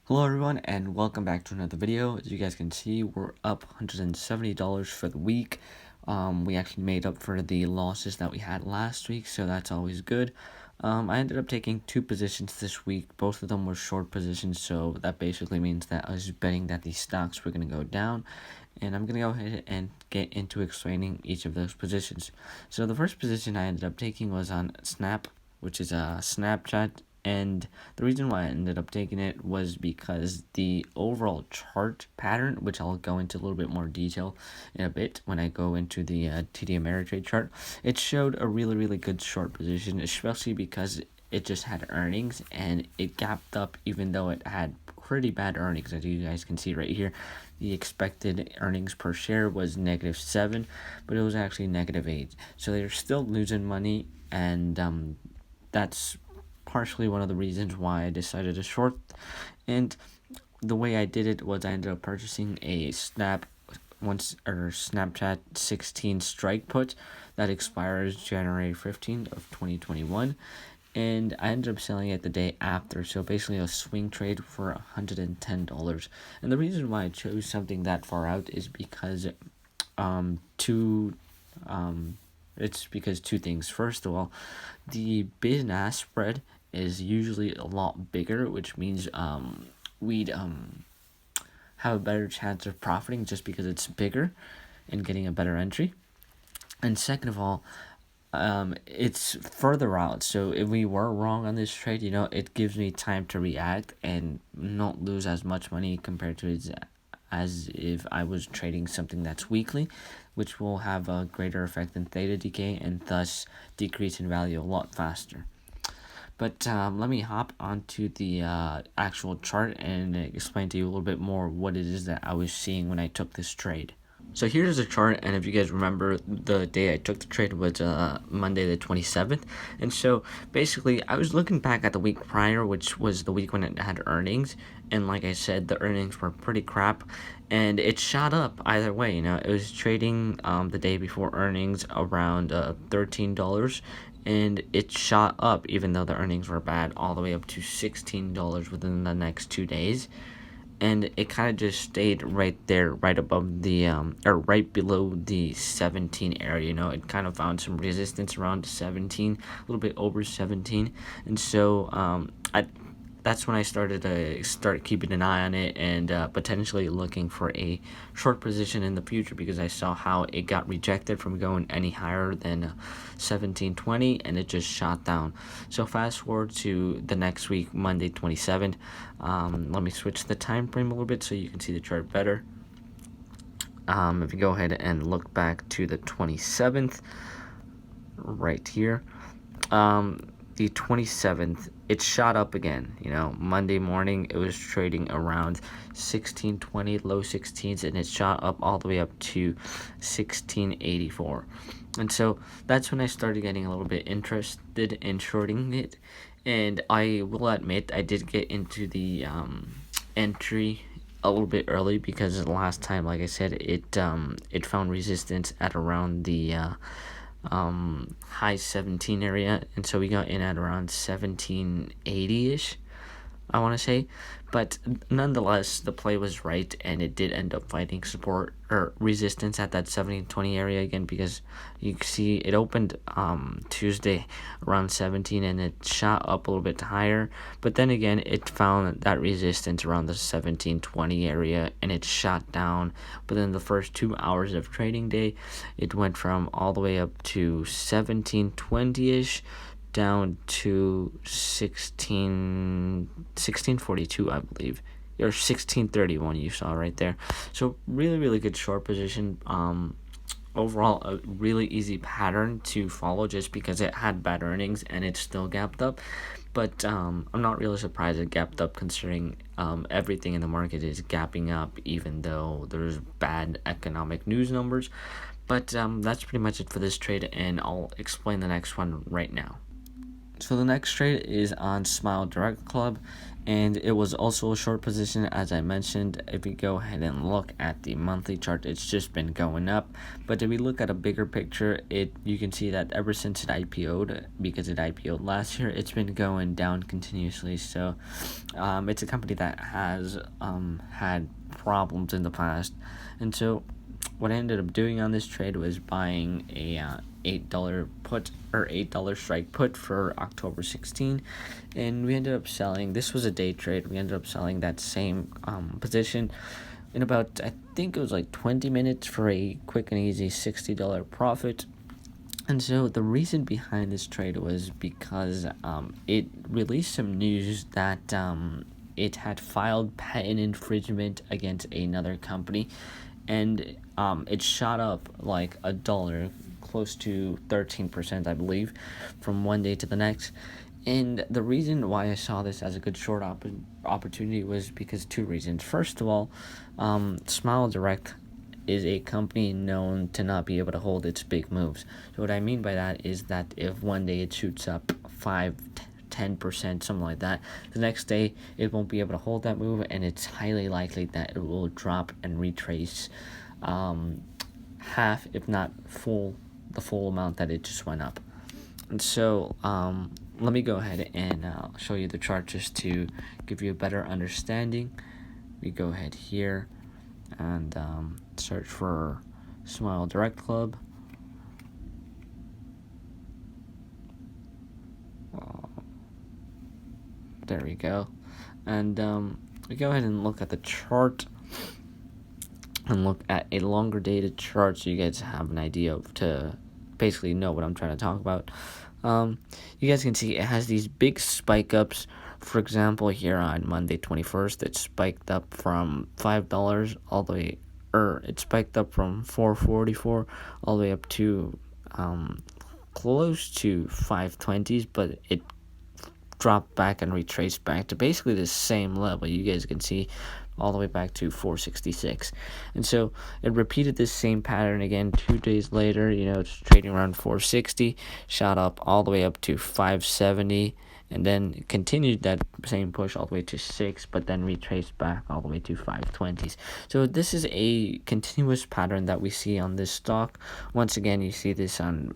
Hello everyone and welcome back to another video. As you guys can see, we're up $170 for the week. We actually made up for the losses that we had last week, so that's always good. I ended up taking two positions this week. Both of them were short positions, so that basically means that I was betting that these stocks were going to go down. And I'm going to go ahead and get into explaining each of those positions. So the first position I ended up taking was on Snap, which is a Snapchat. And the reason why I ended up taking it was because the overall chart pattern, which I'll go into a little bit more detail in a bit when I go into the TD Ameritrade chart, it showed a really good short position, especially because it just had earnings and it gapped up even though it had pretty bad earnings. As you guys can see right here, the expected earnings per share was -7, but it was actually -8. So they're still losing money, and that's partially one of the reasons why I decided to short. And the way I did it was I ended up purchasing a Snapchat 16 strike put that expires January 15th of 2021, and I ended up selling it the day after. So basically a swing trade for $110. And the reason why I chose something that far out is because it's because two things. First of all, the bid and ask spread is usually a lot bigger, which means we'd have a better chance of profiting just because it's bigger and getting a better entry. And second of all, it's further out, so if we were wrong on this trade, it gives me time to react and not lose as much money compared to as if I was trading something that's weekly, which will have a greater effect than theta decay and thus decrease in value a lot faster. But let me hop onto the actual chart and explain to you a little bit more what it is that I was seeing when I took this trade. So here's the chart, and if you guys remember, the day I took the trade was Monday the 27th. And so basically I was looking back at the week prior, which was the week when it had earnings, and like I said, the earnings were pretty crap, and it shot up either way. It was trading the day before earnings around $13, and it shot up even though the earnings were bad, all the way up to $16 within the next 2 days. And it kind of just stayed right there, right above the or right below the 17 area. It kind of found some resistance around 17, a little bit over 17. And so that's when I started to keeping an eye on it and potentially looking for a short position in the future, because I saw how it got rejected from going any higher than 17.20, and it just shot down. So fast forward to the next week, Monday 27th. Let me switch the time frame a little bit so you can see the chart better. If you go ahead and look back to the 27th, right here, the 27th, it shot up again. Monday morning it was trading around 16.20, low 16s, and it shot up all the way up to 16.84. And so that's when I started getting a little bit interested in shorting it. And I will admit I did get into the entry a little bit early, because the last time, like I said, it found resistance at around the high 17 area, and so we got in at around 1780-ish, I want to say. But nonetheless, the play was right, and it did end up fighting support or resistance at that 1720 area again, because you see it opened Tuesday around 17, and it shot up a little bit higher, but then again it found that resistance around the 1720 area, and it shot down. But then the first 2 hours of trading day, it went from all the way up to 1720-ish down to 1642, I believe, or 1631 you saw right there. So really good short position. Overall, a really easy pattern to follow, just because it had bad earnings and it still gapped up. But I'm not really surprised it gapped up, considering everything in the market is gapping up, even though there's bad economic news numbers. But that's pretty much it for this trade, and I'll explain the next one right now. So the next trade is on Smile Direct Club, and it was also a short position, as I mentioned. If we go ahead and look at the monthly chart, it's just been going up. But if we look at a bigger picture, you can see that ever since it IPO'd, because it IPO'd last year, it's been going down continuously. So it's a company that has had problems in the past, and so what I ended up doing on this trade was buying a $8 put or $8 strike put for October 16, and we ended up selling. This was a day trade. We ended up selling that same position in about, I think it was like 20 minutes for a quick and easy $60 profit. And so the reason behind this trade was because it released some news that it had filed patent infringement against another company, and it shot up like a dollar, close to 13%, I believe, from one day to the next. And the reason why I saw this as a good short opportunity was because two reasons. First of all, Smile Direct is a company known to not be able to hold its big moves. So what I mean by that is that if one day it shoots up 5-10%, something like that, the next day it won't be able to hold that move, and it's highly likely that it will drop and retrace half, if not the full amount that it just went up. And so let me go ahead and show you the chart just to give you a better understanding. We go ahead here and search for Smile Direct Club. There we go. And we go ahead and look at the chart and look at a longer dated chart so you guys have an idea to basically know what I'm trying to talk about. You guys can see it has these big spike ups. For example, here on Monday 21st, it spiked up from $5 all the way, it spiked up from $4.44 all the way up to close to 5.20s, but it dropped back and retraced back to basically the same level. You guys can see all the way back to 466, and so it repeated this same pattern again 2 days later. It's trading around 460, shot up all the way up to 570, and then continued that same push all the way to 6, but then retraced back all the way to 520s. So this is a continuous pattern that we see on this stock. Once again, you see this on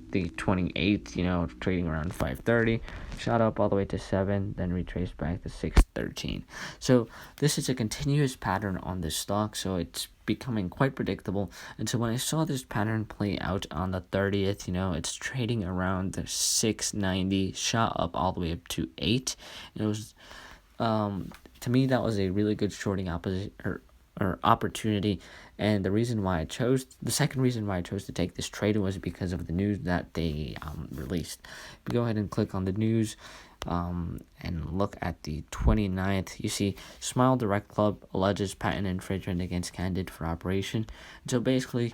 the 28th, trading around 530, shot up all the way to 7, then retraced back to 613. So this is a continuous pattern on this stock, so it's becoming quite predictable. And so when I saw this pattern play out on the 30th, it's trading around the 690, shot up all the way up to 8. And it was, to me, that was a really good shorting opportunity. And the second reason why I chose to take this trade was because of the news that they released. If you go ahead and click on the news, and look at the 29th, you see Smile Direct Club alleges patent infringement against candidate for operation. So basically,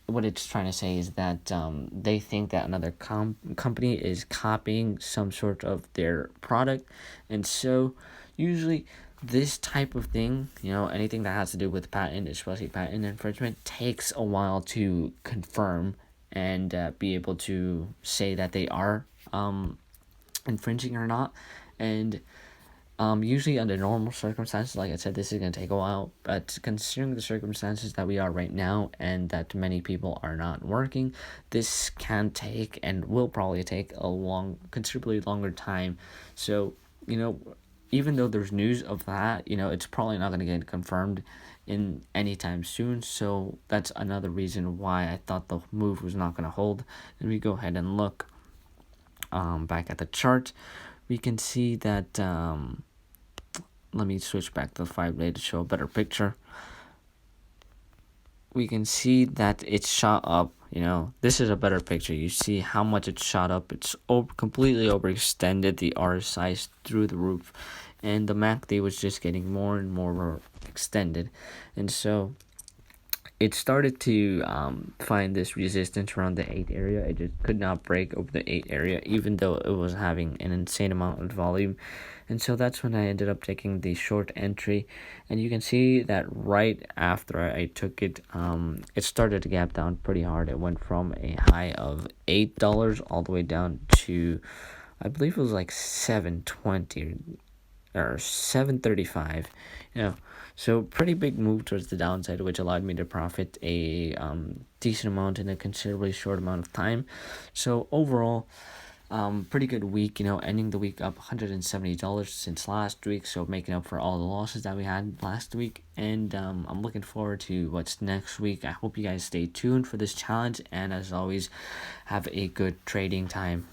what it's trying to say is that they think that another company is copying some sort of their product, and so usually this type of thing, anything that has to do with patent, especially patent infringement, takes a while to confirm and be able to say that they are infringing or not. And usually under normal circumstances, like I said, this is going to take a while, but considering the circumstances that we are right now and that many people are not working, this can take and will probably take considerably longer time. So even though there's news of that, it's probably not going to get confirmed in anytime soon. So that's another reason why I thought the move was not going to hold. And we go ahead and look back at the chart. We can see that, let me switch back to the 5-day to show a better picture. We can see that it's shot up. This is a better picture. You see how much it shot up. It's completely overextended. The RSI is through the roof, and the MACD was just getting more and more extended. And so it started to find this resistance around the 8 area. It just could not break over the 8 area, even though it was having an insane amount of volume. And so that's when I ended up taking the short entry. And you can see that right after I took it, it started to gap down pretty hard. It went from a high of $8 all the way down to I believe it was like 720 or 735, so pretty big move towards the downside, which allowed me to profit a decent amount in a considerably short amount of time. So overall, pretty good week, ending the week up $170 since last week, so making up for all the losses that we had last week. And I'm looking forward to what's next week. I hope you guys stay tuned for this challenge, and as always, have a good trading time.